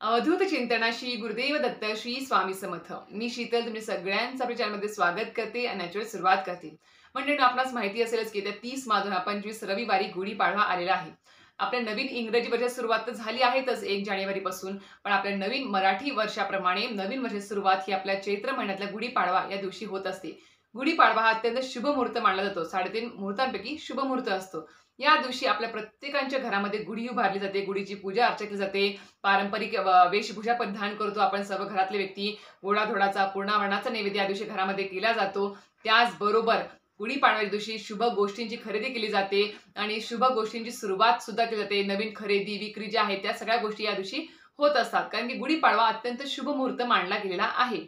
अवधूत चिंतनाशी गुरुदेव दत्त श्री स्वामी समर्थ. मी शीतल तुमच्या सगळ्यांचं आपल्या चॅनलमध्ये स्वागत करते आणि याच्यावर सुरुवात करते. म्हणजे आपणास माहिती असेलच की त्या 30 मार्च 2025 रविवारी गुढीपाडवा आलेला आहे. आपल्या नवीन इंग्रजी वर्षाची सुरुवात तर झाली आहेतच 1 जानेवारी पासून, पण आपल्या नवीन मराठी वर्षाप्रमाणे नवीन वर्षाची सुरुवात ही आपल्या चैत्र महिन्यातल्या गुढीपाडवा या दिवशी होत असते. गुढीपाडवा हा अत्यंत शुभ मुहूर्त मानला जातो. 3.5 मुहूर्तांपैकी शुभ मुहूर्त असतो. या दिवशी आपल्या प्रत्येकाच्या घरामध्ये गुढी उभारली जाते, गुढीची पूजा अर्चा केली जाते. पारंपरिक वेशभूषा परिधान करतो आपण सर्व घरातले व्यक्ती. गोडाधोडाचा पूर्णावरणाचा नैवेद्य या दिवशी घरामध्ये केला जातो. त्याचबरोबर गुढीपाडव्याच्या दिवशी शुभ गोष्टींची खरेदी केली जाते आणि शुभ गोष्टींची सुरुवात सुद्धा केली जाते. नवीन खरेदी विक्री ज्या आहेत त्या सगळ्या गोष्टी या दिवशी होत असतात, कारण की गुढीपाडवा अत्यंत शुभ मुहूर्त मानला गेलेला आहे.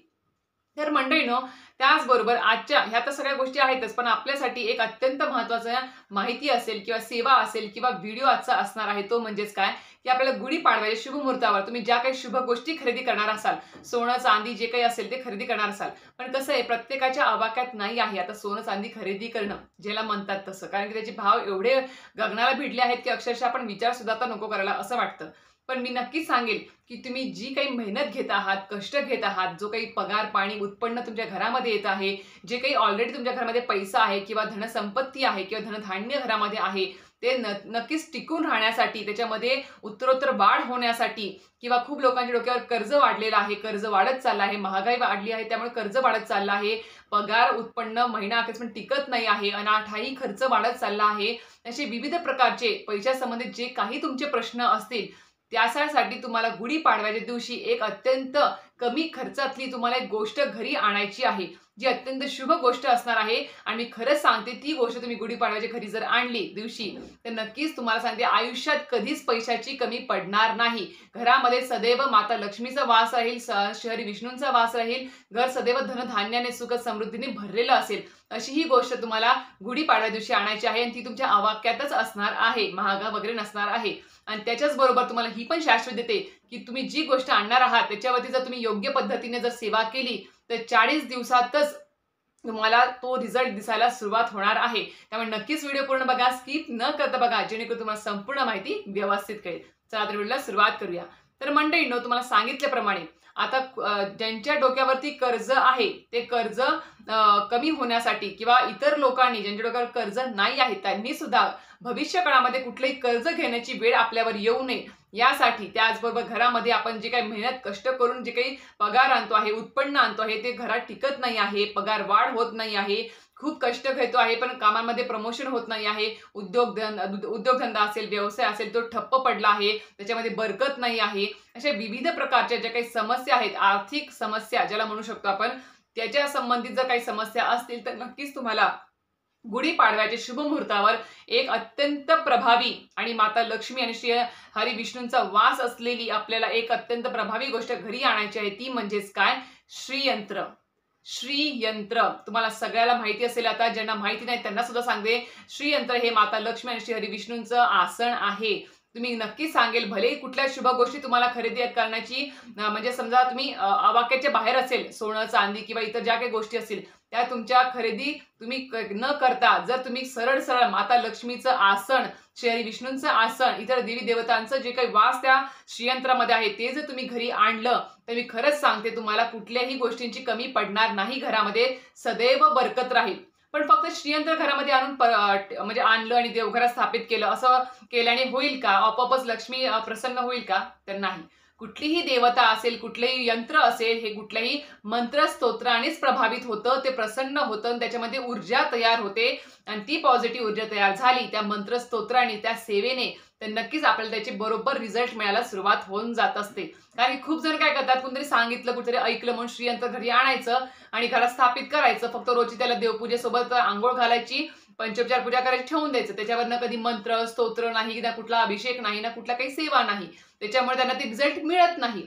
तर मंडळीनो, त्याचबरोबर आजच्या ह्या तर सगळ्या गोष्टी आहेतच, पण आपल्यासाठी एक अत्यंत महत्त्वाचं माहिती असेल किंवा सेवा असेल किंवा व्हिडिओ आजचा असणार आहे, तो म्हणजेच काय की आपल्याला गुढीपाडव्याच्या शुभ मुहूर्तावर तुम्ही ज्या काही शुभ गोष्टी खरेदी करणार असाल, सोनं चांदी जे काही असेल ते खरेदी करणार असाल, पण कसं आहे प्रत्येकाच्या आवाक्यात नाही आहे आता सोनं चांदी खरेदी करणं ज्याला म्हणतात तसं, कारण की त्याचे भाव एवढे गगनाला भिडले आहेत की अक्षरशः आपण विचार सुद्धा आता नको करायला असं वाटतं. पण मी नक्कीच सांगेल की तुम्ही जी काही मेहनत घेत आहात, कष्ट घेत आहात, जो काही पगार पाणी उत्पन्न तुमच्या घरामध्ये येत आहे, जे काही ऑलरेडी तुमच्या घरामध्ये पैसा आहे किंवा धनसंपत्ती आहे किंवा धनधान्य घरामध्ये आहे, ते नक्कीच टिकून राहण्यासाठी, त्याच्यामध्ये उत्तरोत्तर वाढ होण्यासाठी किंवा खूप लोकांच्या डोक्यावर कर्ज वाढलेलं आहे, कर्ज वाढत चाललं आहे, महागाई वाढली आहे त्यामुळे कर्ज वाढत चाललं आहे, पगार उत्पन्न महिना अखेर पण टिकत नाही आहे, अनाठायी खर्च वाढत चालला आहे. असे विविध प्रकारचे पैशासंबंधित जे काही तुमचे प्रश्न असतील त्यासाठी तुम्हाला गुढीपाडव्याच्या दिवशी एक अत्यंत कमी खर्चातली तुम्हाला एक गोष्ट घरी आणायची आहे, जी अत्यंत शुभ गोष्ट असणार आहे. आणि मी खरंच सांगते, ती गोष्ट तुम्ही गुढीपाडव्याच्या घरी जर आणली दिवशी, तर नक्कीच तुम्हाला सांगते आयुष्यात कधीच पैशाची कमी पडणार नाही. घरामध्ये सदैव माता लक्ष्मीचा वास राहील, श्री विष्णूंचा वास राहील, घर सदैव धनधान्याने सुख समृद्धीने भरलेलं असेल. अशी ही गोष्ट तुम्हाला गुढीपाडव्या दिवशी आणायची आहे आणि ती तुमच्या आवाक्यातच असणार आहे, महागा वगैरे नसणार आहे. आणि त्याच्याच बरोबर तुम्हाला ही पण शाश्वत देते की तुम्ही जी गोष्ट आणणार आहात त्याच्यावरती जर तुम्ही योग्य पद्धतीने जर सेवा केली तर 40 दिवसातच तुम्हाला तो रिझल्ट दिसायला सुरुवात होणार आहे. त्यामुळे नक्कीच व्हिडिओ पूर्ण बघा, स्किप न करता बघा, जेणेकरून तुम्हाला संपूर्ण माहिती व्यवस्थित कळेल. चला तर व्हिडिओला सुरुवात करूया. तर मंडळींनो, तुम्हाला सांगितल्याप्रमाणे आता ज्यांच्या डोक्यावरती कर्ज आहे ते कर्ज कमी होण्यासाठी किंवा इतर लोकांनी ज्यांच्या डोक्यावर कर्ज नाही आहे त्यांनी सुद्धा भविष्य काळामध्ये कुठलेही कर्ज घेण्याची वेळ आपल्यावर येऊ नये यासाठी, त्याचबरोबर घरामध्ये आपण जे काही मेहनत कष्ट करून जे काही पगार आणतो आहे, उत्पन्न आणतो आहे, ते घरात टिकत नाही आहे, पगार वाढ होत नाही आहे, खूप कष्ट घेतो आहे पण कामामध्ये प्रमोशन होत नाही आहे, उद्योगधंदा असेल, व्यवसाय असेल तो ठप्प पडला आहे, त्याच्यामध्ये बरकत नाही आहे, अशा विविध प्रकारच्या ज्या काही समस्या आहेत, आर्थिक समस्या ज्याला म्हणू शकतो आपण, त्याच्या संबंधित जर काही समस्या असतील तर नक्कीच तुम्हाला गुढीपाडव्याच्या शुभ मुहूर्तावर एक अत्यंत प्रभावी आणि माता लक्ष्मी आणि श्री हरी विष्णूंचा वास असलेली आपल्याला एक अत्यंत प्रभावी गोष्ट घरी आणायची आहे. ती म्हणजेच काय, श्रीयंत्र. श्रीयंत्र तुम्हाला सगळ्याला माहिती असेल, आता ज्यांना माहिती नाही त्यांना सुद्धा सांगते. श्रीयंत्र हे माता लक्ष्मी आणि श्री हरी विष्णूंचं आसन आहे. तुम्ही नक्कीच सांगेल, भले कुठल्या शुभ गोष्टी तुम्हाला खरेदी करण्याची म्हणजे समजा तुम्ही आवाक्याच्या बाहेर असेल, सोनं चांदी किंवा इतर ज्या काही गोष्टी असतील त्या तुमच्या खरेदी तुम्ही न करता जर तुम्ही सरळ सरळ माता लक्ष्मीचं आसन, श्री विष्णूंचं आसन, इतर देवी देवतांचं जे काही वास त्या श्रीयंत्रामध्ये आहे ते जर तुम्ही घरी आणलं तर मी खरंच सांगते तुम्हाला कुठल्याही गोष्टींची कमी पडणार नाही, घरामध्ये सदैव बरकत राहील. पण फक्त श्रीयंत्र घरामध्ये आणून म्हणजे आणलं आणि देवघरात स्थापित केलं असं केल्याने होईल का, आपोआपच लक्ष्मी प्रसन्न होईल का, तर नाही. कुठलीही देवता असेल, कुठलेही यंत्र असेल, हे कुठल्याही मंत्र स्तोत्रानेच प्रभावित होतं, ते प्रसन्न होतं, त्याच्यामध्ये ऊर्जा तयार होते आणि ती पॉझिटिव्ह ऊर्जा तयार झाली त्या मंत्र स्तोत्राने, त्या सेवेने, तर नक्कीच आपल्याला त्याची बरोबर रिझल्ट मिळायला सुरुवात होऊन जात असते. कारण खूप जण काय करतात, कोणतरी सांगितलं, कुठेतरी ऐकलं म्हणून श्रीयंत्र घरी आणायचं आणि घरात स्थापित करायचं, फक्त रोजची त्याला देवपूजेसोबत आंघोळ घालायची, पंचोपचार पूजा करायची, ठेवून द्यायचं. त्याच्यावर ना कधी मंत्र स्तोत्र नाही, ना कुठला अभिषेक नाही, ना कुठला काही सेवा नाही, त्याच्यामुळे त्यांना ते रिझल्ट मिळत नाही.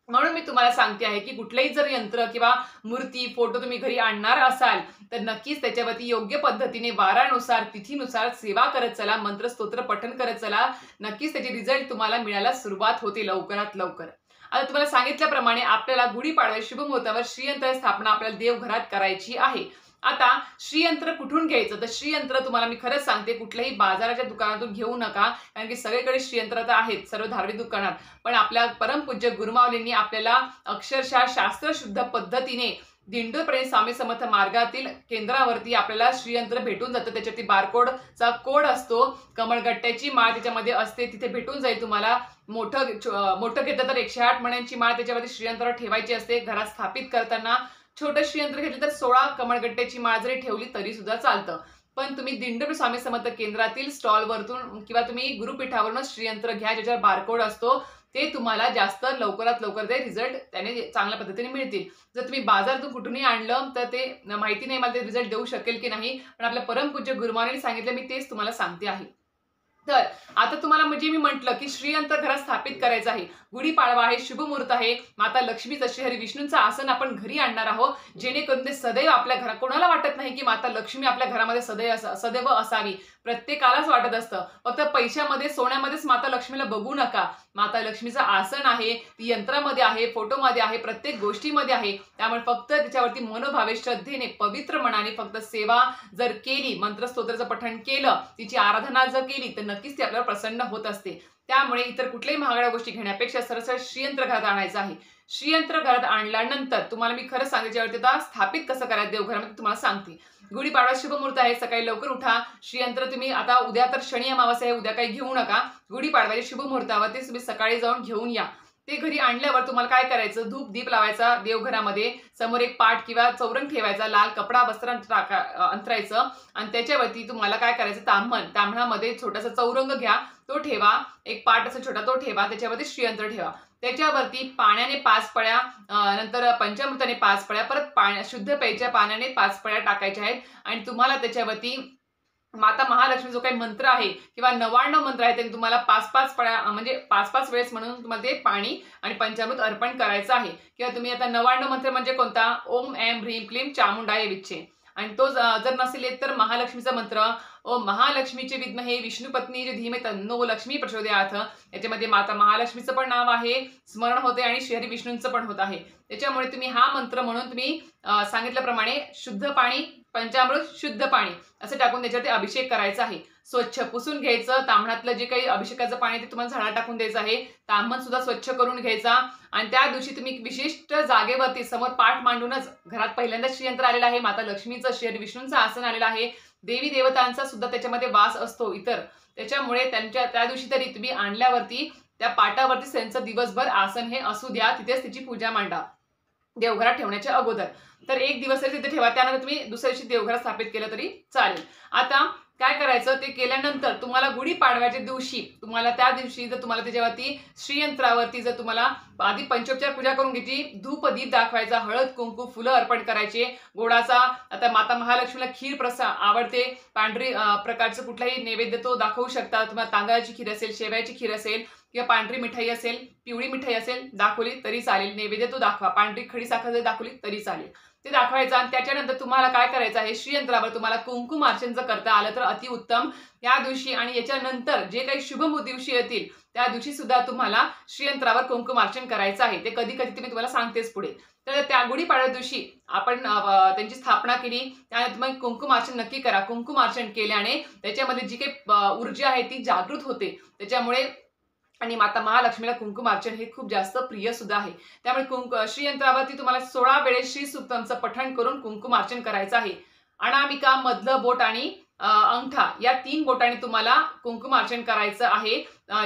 म्हणून मी तुम्हाला सांगते आहे की कुठलेही जर यंत्र किंवा मूर्ती फोटो तुम्ही घरी आणणार असाल तर नक्कीच त्याच्यावरती योग्य पद्धतीने वारानुसार तिथीनुसार सेवा करत चला, मंत्र स्तोत्र पठण करत चला, नक्कीच त्याचे रिझल्ट तुम्हाला मिळायला सुरुवात होते लवकरात लवकर. आता तुम्हाला सांगितल्याप्रमाणे आपल्याला गुढीपाडव्या शुभ मुहूर्तावर श्रीयंत्र स्थापना आपल्याला देवघरात करायची आहे. आता श्रीयंत्र कुठून घ्यायचं, तर श्रीयंत्र तुम्हाला मी खरंच सांगते कुठल्याही बाजाराच्या दुकानातून घेऊ नका, कारण की सगळीकडे श्रीयंत्र तर आहेत सर्व धार्मिक दुकानात, पण आपल्या परमपूज्य गुरुमाऊलींनी आपल्याला अक्षरशः शास्त्रशुद्ध पद्धतीने दिंडोरपर्यंत स्वामी समर्थ मार्गातील केंद्रावरती आपल्याला श्रीयंत्र भेटून जातं. त्याच्यावरती बारकोडचा कोड असतो, कमळगट्ट्याची माळ त्याच्यामध्ये असते, तिथे भेटून जाईल तुम्हाला. मोठं घेतलं तर 108 मण्यांची माळ त्याच्यावरती श्रीयंत्रावर ठेवायची असते. घरात स्थापित करताना छोटं श्रीयंत्र घेतलं तर 16 कमळगट्ट्याची माळ जरी ठेवली तरी सुद्धा चालतं. पण तुम्ही दिंडोरी स्वामी समर्थ केंद्रातील स्टॉलवरतून किंवा तुम्ही गुरुपीठावरूनच श्रीयंत्र घ्या, ज्याच्यावर बारकोड असतो. ते तुम्हाला जास्त लवकरात लवकर ते रिझल्ट त्याने चांगल्या पद्धतीने मिळतील. जर तुम्ही बाजारातून कुठूनही आणलं तर ते माहिती नाही मला ते रिझल्ट देऊ शकेल की नाही, पण आपल्या परमपूज्य गुरुमाऊलींनी सांगितलं, मी तेच तुम्हाला सांगते आहे. तर आता तुम्हाला म्हणजे मी म्हटलं की श्रीयंत्र घरात स्थापित करायचं आहे. गुढीपाडवा आहे, शुभ मुहूर्त आहे. माता लक्ष्मीचं श्रीहरी विष्णूंचं आसन आपण घरी आणणार आहोत, जेणेकरून ते सदैव आपल्या घरात, कोणाला वाटत नाही की माता लक्ष्मी आपल्या घरामध्ये सदैव असावी, प्रत्येकालाच वाटत असतं. फक्त पैशामध्ये सोन्यामध्येच माता लक्ष्मीला बघू नका. माता लक्ष्मीचं आसन आहे, ती यंत्रामध्ये आहे, फोटोमध्ये आहे, प्रत्येक गोष्टीमध्ये आहे. त्यामुळे फक्त त्याच्यावरती मनोभावे श्रद्धेने पवित्र मनाने फक्त सेवा जर केली, मंत्रस्तोत्राचं पठण केलं, तिची आराधना जर केली तर नक्कीच ती आपल्याला प्रसन्न होत असते. त्यामुळे इतर कुठल्याही महागड्या गोष्टी घेण्यापेक्षा सरळ श्रीयंत्र घरात आणायचं आहे. श्रीयंत्र घरात आणल्यानंतर तुम्हाला मी खरं सांगते, ज्यावरती आता स्थापित कसं करायचं देवघरामध्ये तुम्हाला सांगते. गुढीपाडवा शुभ मुहूर्त आहे, सकाळी लवकर उठा. श्रीयंत्र तुम्ही आता उद्या तर शनी अमावास्या आहे, उद्या काही घेऊ नका. गुढीपाडव्याच्या शुभ मुहूर्तावरती तुम्ही सकाळी जाऊन घेऊन या. ते घरी आणल्यावर तुम्हाला काय करायचं, धूप दीप लावायचा देवघरामध्ये, समोर एक पाट किंवा चौरंग ठेवायचा, लाल कपडा वस्त्र अंतरायचं आणि त्याच्यावरती तुम्हाला काय करायचं, ताम्हणामध्ये छोटासा चौरंग घ्या, तो ठेवा. एक पाट असा छोटा तो ठेवा, त्याच्यावरती श्रीयंत्र ठेवा. त्याच्यावरती पाण्याने 5 पळ्या, नंतर पंचामृताने 5 पळ्या, परत शुद्ध प्यायच्या पाण्याने 5 पळ्या टाकायच्या आहेत. आणि तुम्हाला त्याच्यावरती माता महालक्ष्मी जो काही मंत्र आहे किंवा 99 मंत्र आहे त्यांनी तुम्हाला 5-5 पळ्या म्हणजे 5-5 वेळेस म्हणून तुम्हाला ते पाणी आणि पंचामृत अर्पण करायचं आहे. किंवा तुम्ही आता 99 मंत्र म्हणजे कोणता, ओम ऐं ह्रीं क्लीं चामुंडाय विच्चे. आणि तो जर नसेल येत तर महालक्ष्मीचा मंत्र, ओम महालक्ष्मीचे विद्महे विष्णुपत्नी जे धीमे तन्नो लक्ष्मी प्रचोदयाथ. याच्यामध्ये माता महालक्ष्मीचं पण नाव आहे, स्मरण होते आणि श्रीहरी विष्णूंचं पण होत आहे. त्याच्यामुळे तुम्ही हा मंत्र म्हणून तुम्ही सांगितल्याप्रमाणे शुद्ध पाणी, पंचामृत, शुद्ध पाणी असं टाकून त्याच्यावरती अभिषेक करायचा आहे. स्वच्छ पुसून घ्यायचं. ताम्हणातलं जे काही अभिषेकाचं पाणी ते तुम्हाला झाडा टाकून द्यायचं आहे. ताम्हण सुद्धा स्वच्छ करून घ्यायचा. आणि त्या दिवशी तुम्ही विशिष्ट जागेवरती समोर पाठ मांडूनच, घरात पहिल्यांदा श्रीयंत्र आलेलं आहे, माता लक्ष्मीचं श्रीहरी विष्णूंचं आसन आलेलं आहे, देवी देवतांचा सुद्धा त्याच्यामध्ये वास असतो इतर. त्याच्यामुळे त्या दिवशी तरी तुम्ही आणल्यावरती त्या पाटावरती त्यांचं दिवसभर आसन हे असू द्या, तिथेच तिची पूजा मांडा देवघरात ठेवण्याच्या अगोदर. तर एक दिवस तरी तिथे ठेवा, त्यानंतर तुम्ही दुसऱ्या दिवशी देवघरात स्थापित केलं तरी चालेल. आता काय करायचं, ते केल्यानंतर तुम्हाला गुढीपाडव्याच्या दिवशी, तुम्हाला त्या दिवशी जर तुम्हाला त्याच्यावरती श्रीयंत्रावरती जर तुम्हाला आधी पंचोपचार पूजा करून घ्यायची, धूप दीप दाखवायचा, हळद कुंकू फुलं अर्पण करायचे, गोडाचा, आता माता महालक्ष्मीला खीर प्रसाद आवडते, पांढरी प्रकारचं कुठलाही नैवेद्य तो दाखवू शकता. तुम्हाला तांदळाची खीर असेल, शेवयाची खीर असेल किंवा पांढरी मिठाई असेल, पिवळी मिठाई असेल दाखवली तरी चालेल, नैवेद्य तो दाखवा. पांढरी खडी साखर जर दाखवली तरी चालेल, ते दाखवायचं. आणि त्याच्यानंतर तुम्हाला काय करायचं आहे, श्रीयंत्रावर तुम्हाला कुंकुमार्चन जर करता आलं तर अतिउत्तम. या दिवशी आणि याच्यानंतर जे काही शुभ दिवशी येतील त्या दिवशी सुद्धा तुम्हाला श्रीयंत्रावर कुंकुमार्चन करायचं आहे. ते कधी कधी तुम्ही तुम्हाला सांगतेच पुढे. तर त्या गुढीपाडव्या दिवशी आपण त्यांची स्थापना केली, त्यानंतर मग कुंकुमार्चन नक्की करा. कुंकुमार्चन केल्याने त्याच्यामध्ये जी काही ऊर्जा आहे ती जागृत होते. त्याच्यामुळे आणि माता महालक्ष्मीला कुंकुमार्चन हे खूप जास्त प्रिय सुद्धा आहे. त्यामुळे श्रीयंत्रावरती तुम्हाला 16 वेळेस श्री सुक्तमचं पठण करून कुंकुमार्चन करायचं आहे. अनामिका, मधलं बोट आणि अंगठा या 3 बोटांनी तुम्हाला कुंकुमार्चन करायचं आहे.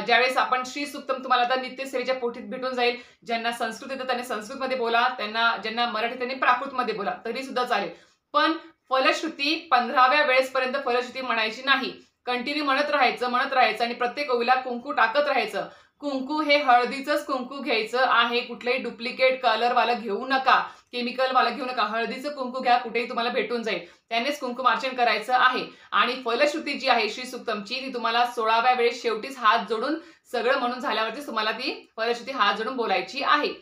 ज्यावेळेस आपण श्री सुक्तम तुम्हाला आता नित्यसेवेच्या पोथीत भेटून जाईल. ज्यांना संस्कृत येतं त्यांनी संस्कृतमध्ये बोला, ज्यांना मराठी त्यांनी प्राकृतमध्ये बोला तरी सुद्धा चालेल. पण फलश्रुती 15व्या वेळेसपर्यंत फलश्रुती म्हणायची नाही. कंटिन्यू म्हणत राहायचं आणि प्रत्येक ओवीला कुंकू टाकत राहायचं. कुंकू हे हळदीचंच कुंकू घ्यायचं आहे, कुठलंही डुप्लिकेट कलरवाला घेऊ नका, केमिकलवाला घेऊ नका. हळदीचं कुंकू घ्या, कुठेही तुम्हाला भेटून जाईल, त्यानेच कुंकुमार्चन करायचं आहे. आणि फलश्रुती जी आहे श्री सुक्तमची ती तुम्हाला 16व्या वेळेस शेवटीच हात जोडून सगळं म्हणून झाल्यावरती तुम्हाला ती फलश्रुती हात जोडून बोलायची आहे.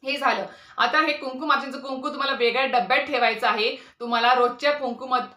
हे झालं. आता हे कुंकुमार्चनचं कुंकू तुम्हाला वेगळ्या डब्यात ठेवायचं आहे. तुम्हाला रोजच्या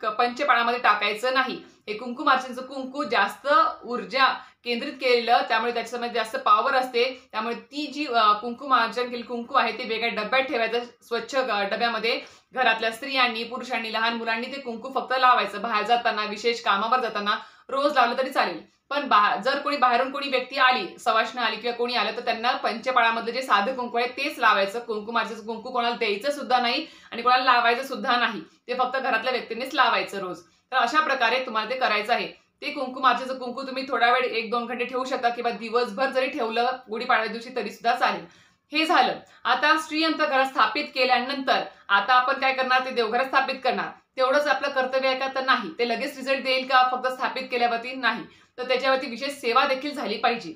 पंचपाळामध्ये टाकायचं नाही. हे कुंकुमार्चनचं कुंकू जास्त ऊर्जा केंद्रित केलेलं, त्यामुळे त्याच्यामध्ये जास्त पॉवर असते. त्यामुळे ती जी कुंकुमार्चन केलेली कुंकू आहे ते वेगळ्या डब्यात ठेवायचं, स्वच्छ डब्यामध्ये. घरातल्या स्त्रियांनी, पुरुषांनी, लहान मुलांनी ते कुंकू फक्त लावायचं. बाहेर जाताना, विशेष कामावर जाताना रोज लावलं तरी चालेल. पण जर कोणी बाहेरून कोणी व्यक्ती आली, सवाष्ण आली किंवा कोणी आलं, तर त्यांना पंचपाळामधलं जे साधं कुंकू आहे तेच लावायचं. कुंकुमार्चेचं कुंकू कोणाला द्यायचं सुद्धा नाही आणि कोणाला लावायचं सुद्धा नाही. ते फक्त घरातल्या व्यक्तींनीच लावायचं रोज. तर अशा प्रकारे तुम्हाला ते करायचं आहे. ते कुंकुमार्चेचं कुंकू तुम्ही थोडा वेळ 1-2 घंटे ठेवू शकता किंवा दिवसभर जरी ठेवलं गुढीपाडव्या दिवशी तरी सुद्धा चालेल. हे झालं. आता श्रीयंत्र घरात स्थापित केल्यानंतर आता आपण काय करणार, ते देवघरात स्थापित करणार. तेवढंच आपलं कर्तव्य आहे का, तर नाही. ते लगेच रिझल्ट देईल का फक्त स्थापित केल्यावरती, नाही. तर त्याच्यावरती विशेष सेवा देखील झाली पाहिजे.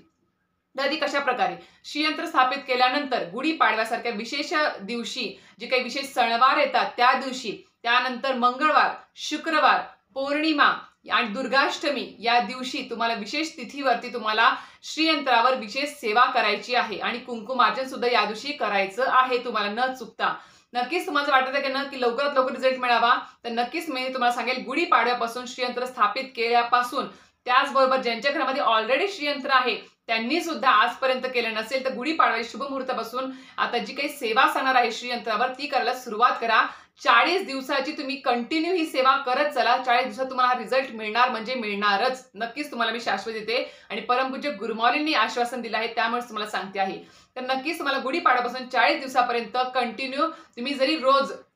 तर ती कशा प्रकारे, श्रीयंत्र स्थापित केल्यानंतर गुढीपाडव्यासारख्या विशेष दिवशी, जे काही विशेष सणवार येतात त्या दिवशी, त्यानंतर मंगळवार, शुक्रवार, पौर्णिमा आणि दुर्गाष्टमी या दिवशी तुम्हाला विशेष तिथीवरती तुम्हाला श्रीयंत्रावर विशेष सेवा करायची आहे आणि कुंकुमार्चन सुद्धा या दिवशी करायचं आहे तुम्हाला न चुकता. नक्कीच तुम्हाला वाटत आहे की लवकरात लवकर रिझल्ट मिळावा, तर नक्कीच मी तुम्हाला सांगेल गुढीपाडव्यापासून श्रीयंत्र स्थापित केल्यापासून, त्याचबरोबर ज्यांच्या घरामध्ये ऑलरेडी श्रीयंत्र आहे त्यांनी सुद्धा आजपर्यंत केलं नसेल तर गुढीपाडव्याच्या शुभ मुहूर्तापासून आता जी काही सेवा सांगणार आहे श्रीयंत्रावर ती करायला सुरुवात करा. 40 दिवसाची तुम्ही कंटिन्यू ही सेवा करत चला. 40 दिवसात तुम्हाला हा रिझल्ट मिळणार म्हणजे मिळणारच. नक्कीच तुम्हाला मी शाश्वत देते आणि परमपूज्य गुरुमौलींनी आश्वासन दिलं आहे, त्यामुळेच तुम्हाला सांगते आहे. तर नक्कीच तुम्हाला गुढीपाडव्यापासून 40 दिवसापर्यंत कंटिन्यू तुम्ही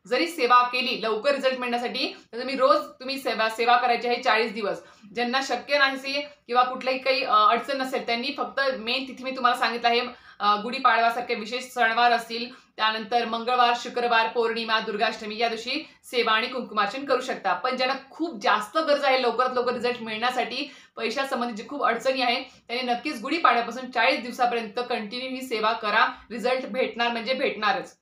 जरी सेवा केली लवकर रिझल्ट मिळण्यासाठी, तर तुम्ही सेवा करायची आहे 40 दिवस. ज्यांना शक्य नाही किंवा कुठल्याही काही अडचण नसेल त्यांनी फक्त मेन तिथी मी तुम्हाला सांगितलं आहे, गुढीपाडव्यासारखे विशेष सणवार असतील, त्यानंतर मंगळवार, शुक्रवार, पौर्णिमा, दुर्गाष्टमी या दिवशी सेवा आणि कुंकुमार्चन करू शकता. पण ज्यांना खूप जास्त गरज आहे लवकरात लवकर रिझल्ट मिळण्यासाठी, पैशासंबंधी जी खूप अडचणी आहे, त्यांनी नक्कीच गुढीपाडव्यापासून 40 दिवसापर्यंत कंटिन्यू ही सेवा करा. रिझल्ट भेटणार म्हणजे भेटणारच.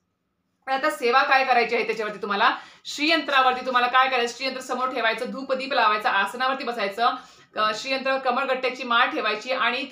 आता सेवा काय करायची आहे त्याच्यावरती तुम्हाला, श्रीयंत्रावरती तुम्हाला काय करायचं, श्रीयंत्र समोर ठेवायचं, धूपदीप लावायचा, आसनावरती बसायचं, श्रीयंत्रावर कमळगट्ट्याची माळ ठेवायची आणि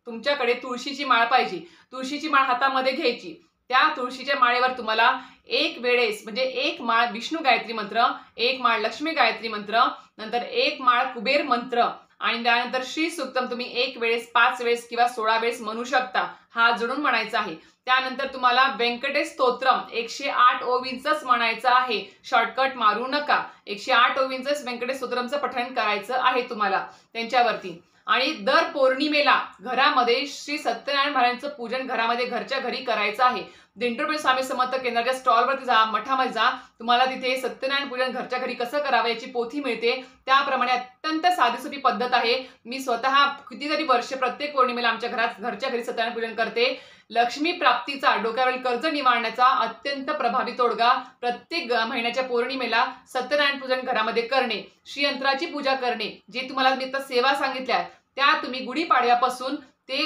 तुमच्याकडे तुळशीची माळ पाहिजे. तुळशीची माळ हातामध्ये घ्यायची. त्या तुळशीच्या माळेवर तुम्हाला एक वेळेस म्हणजे एक माळ विष्णू गायत्री मंत्र, एक माळ लक्ष्मी गायत्री मंत्र, नंतर एक माळ कुबेर मंत्र आणि त्यानंतर श्री सूक्तम तुम्ही एक वेळेस, 5 वेळेस किंवा 16 वेळेस म्हणू शकता. हात जोडून म्हणायचं आहे. त्यानंतर तुम्हाला व्यंकटेश स्तोत्रम 108 ओवींचंच म्हणायचं आहे. शॉर्टकट मारू नका. 108 ओवींचंच व्यंकटेश स्तोत्रमचं पठण करायचं आहे तुम्हाला त्यांच्यावरती. आणि दर पौर्णिमेला घरामध्ये श्री सत्यनारायण महाराजांचं पूजन घरामध्ये घरच्या घरी करायचं आहे. दिंडोरी स्वामी समर्थ केंद्राच्या स्टॉलवरती जा, मठामध्ये जा, तुम्हाला तिथे सत्यनारायण पूजन घरच्या घरी कसं करावं याची पोथी मिळते. त्याप्रमाणे अत्यंत साधीसोपी पद्धत आहे. मी स्वतः कितीतरी वर्ष प्रत्येक पौर्णिमेला आमच्या घरच्या घरी सत्यनारायण पूजन करते. लक्ष्मी प्राप्तीचा, डोक्यावरील कर्ज निवारण्याचा अत्यंत प्रभावी तोडगा प्रत्येक महिन्याच्या पौर्णिमेला सत्यनारायण पूजन घरामध्ये करणे, श्रीयंत्राची पूजा करणे, जे तुम्हाला मी आता सेवा सांगितल्या त्या तुम्ही गुढीपाडव्यापासून ते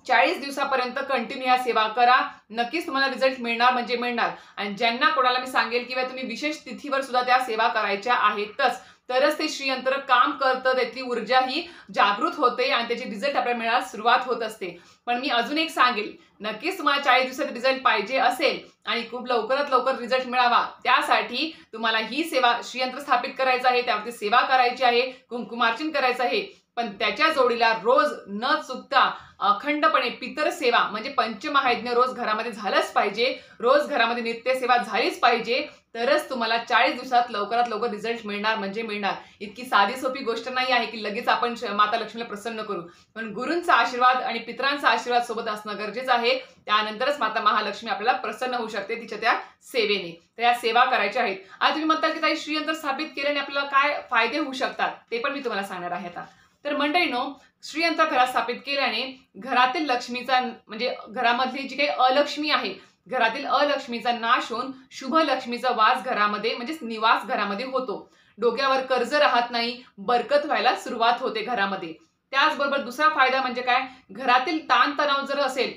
40 दिवसापर्यंत कंटिन्यू या सेवा करा. नक्कीच तुम्हाला रिझल्ट मिळणार म्हणजे मिळणार. आणि ज्यांना कोणाला मी सांगेल किंवा तुम्ही विशेष तिथीवर सुद्धा त्या सेवा करायच्या आहेतच, तरच ते श्रीयंत्र काम करतं, त्यातली ऊर्जा ही जागृत होते आणि त्याची रिझल्ट आपल्याला मिळायला सुरुवात होत असते. पण मी अजून एक सांगेल, नक्कीच तुम्हाला 40 दिवसात रिझल्ट पाहिजे असेल आणि खूप लवकरात लवकर रिझल्ट मिळावा, त्यासाठी तुम्हाला ही सेवा श्रीयंत्र स्थापित करायचं आहे, त्यावरती सेवा करायची आहे, कुंकुमार्चन करायचं आहे. पण त्याच्या जोडीला रोज न चुकता अखंडपणे पितर सेवा म्हणजे पंचमहायज्ञ रोज घरामध्ये झालंच पाहिजे. रोज घरामध्ये नित्य सेवा झालीच पाहिजे, तरच तुम्हाला 40 दिवसात लवकरात लवकर रिझल्ट मिळणार म्हणजे मिळणार. इतकी साधी सोपी गोष्ट नाही आहे की लगेच आपण माता लक्ष्मीला प्रसन्न करू. पण गुरूंचा आशीर्वाद आणि पितरांचा आशीर्वाद सोबत असणं गरजेचं आहे. त्यानंतरच माता महालक्ष्मी आपल्याला प्रसन्न होऊ शकते तिच्या त्या सेवेने. तर या सेवा करायच्या आहेत. आज तुम्ही म्हणता की ताई श्रीयंत्र स्थापित केल्याने आपल्याला काय फायदे होऊ शकतात, ते पण मी तुम्हाला सांगणार आहे आता. तर मंडळीनो, श्रीयंत्र घरात स्थापित केल्याने घरातील लक्ष्मीचा म्हणजे घरामधली जी काही अलक्ष्मी आहे, घरातील अलक्ष्मीचा नाश होऊन शुभ लक्ष्मीचा वास घरामध्ये म्हणजे निवास घरामध्ये होतो. डोक्यावर कर्ज राहत नाही, बरकत व्हायला सुरुवात होते घरामध्ये. त्याचबरोबर दुसरा फायदा म्हणजे काय, घरातील ताणतणाव जर असेल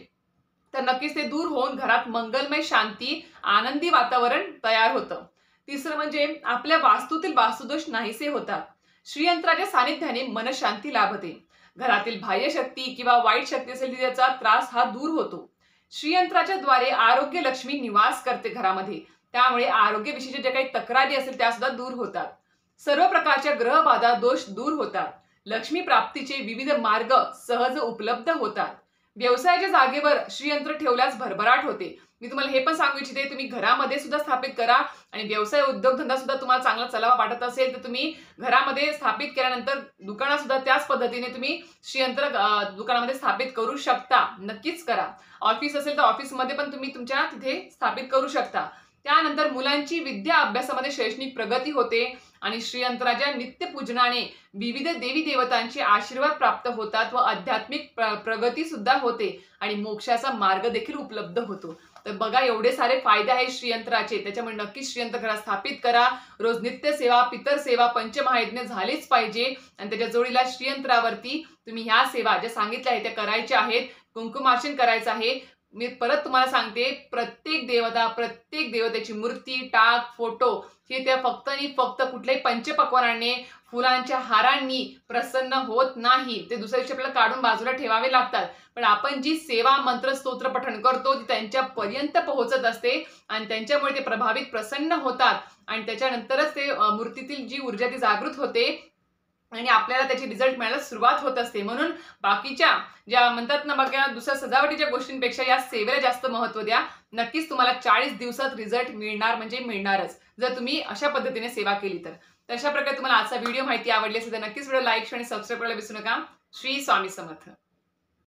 तर नक्कीच ते दूर होऊन घरात मंगलमय, शांती, आनंदी वातावरण तयार होतं. तिसरं म्हणजे आपल्या वास्तूतील वास्तुदोष नाहीसे होतात. श्रीयंत्राच्या सानिध्याने मनशांती लाभते. घरातील बाह्य शक्ती किंवा वाईट शक्ती असेल त्याचा त्रास हा दूर होतो. श्रीयंत्राच्या द्वारे आरोग्य लक्ष्मी निवास करते घरामध्ये, त्यामुळे आरोग्यविषयीच्या ज्या काही तक्रारी असेल त्या सुद्धा दूर होतात. सर्व प्रकारच्या ग्रहबाधा दोष दूर होतात. लक्ष्मी प्राप्तीचे विविध मार्ग सहज उपलब्ध होतात. व्यवसायाच्या जागेवर श्रीयंत्र ठेवल्यास भरभराट होते. मी तुम्हाला हे पण सांगू इच्छिते, तुम्ही घरामध्ये सुद्धा स्थापित करा आणि व्यवसाय उद्योगधंदा सुद्धा तुम्हाला चांगला चलावा वाटत असेल तर तुम्ही घरामध्ये स्थापित केल्यानंतर दुकानात सुद्धा त्याच पद्धतीने तुम्ही श्रीयंत्र दुकानामध्ये स्थापित करू शकता. नक्कीच करा. ऑफिस असेल तर ऑफिसमध्ये पण तुम्ही तुमच्या तिथे स्थापित करू शकता. त्यानंतर मुलांची विद्या अभ्यासामध्ये शैक्षणिक प्रगती होते आणि श्रीयंत्राच्या नित्यपूजनाने विविध देवी देवतांचे आशीर्वाद प्राप्त होतात व आध्यात्मिक प्रगती सुद्धा होते आणि मोक्षाचा मार्ग देखील उपलब्ध होतो. तर बघा, एवढे सारे फायदे आहेत श्रीयंत्राचे. त्याच्यामुळे नक्कीच श्रीयंत्र घरात स्थापित करा. रोज नित्य सेवा, पितर सेवा, पंचमहायज्ञ झालेच पाहिजे आणि त्याच्या जोडीला श्रीयंत्रावरती तुम्ही ह्या सेवा ज्या सांगितल्या आहेत त्या करायच्या आहेत. कुंकुमार्चन करायचं आहे. मी परत तुम्हाला सांगते, प्रत्येक देवता, प्रत्येक देवतेची मूर्ती, टाक, फोटो हे त्या फक्त आणि फक्त कुठल्याही पंचपक्वानाने, फुलांच्या हारांनी प्रसन्न होत नाही. ते दुसऱ्या दिवशी आपल्याला काढून बाजूला ठेवावे लागतात. पण आपण जी सेवा, मंत्र, स्तोत्र पठण करतो ती त्यांच्यापर्यंत पोहोचत असते आणि त्यांच्यामुळे ते प्रभावित, प्रसन्न होतात आणि त्याच्यानंतरच ते मूर्तीतील जी ऊर्जा ती जागृत होते आणि आपल्याला त्याची रिझल्ट मिळायला सुरुवात होत असते. म्हणून बाकीच्या ज्या म्हणतात ना बघा दुसऱ्या सजावटीच्या गोष्टींपेक्षा या सेवेला जास्त महत्त्व द्या. नक्कीच तुम्हाला 40 दिवसात रिझल्ट मिळणार म्हणजे मिळणारच, जर तुम्ही अशा पद्धतीने सेवा केली तर. अशा प्रकारे तुम्हाला आजचा व्हिडिओ माहिती आवडली असेल तर नक्कीच व्हिडिओ लाईक आणि सबस्क्राईब करायला विसरू नका. श्री स्वामी समर्थ.